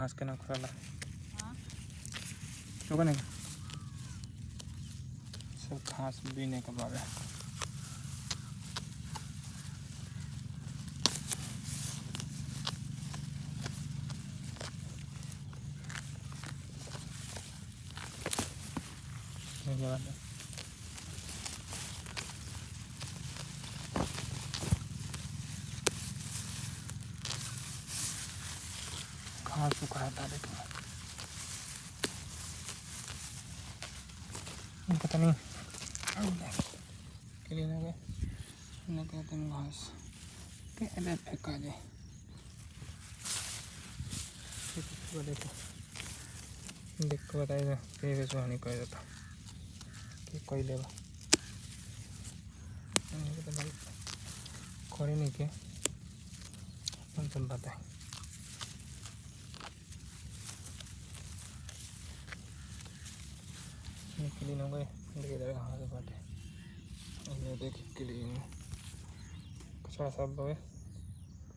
घास के ना खुला हाँ तो नहीं सब घास बीने के बारे घास सुखा था देखो पता नहीं के लिए ना कहते हैं घास के अरे फेंका दे देखो देख के बताइए पे सुहानी कह देता कि कोई लेगा भाई करे नहीं के हम सब बताए क्लीन हो गए देखिए हाथ बाटे देख क्लीन कचरा सब हो गए।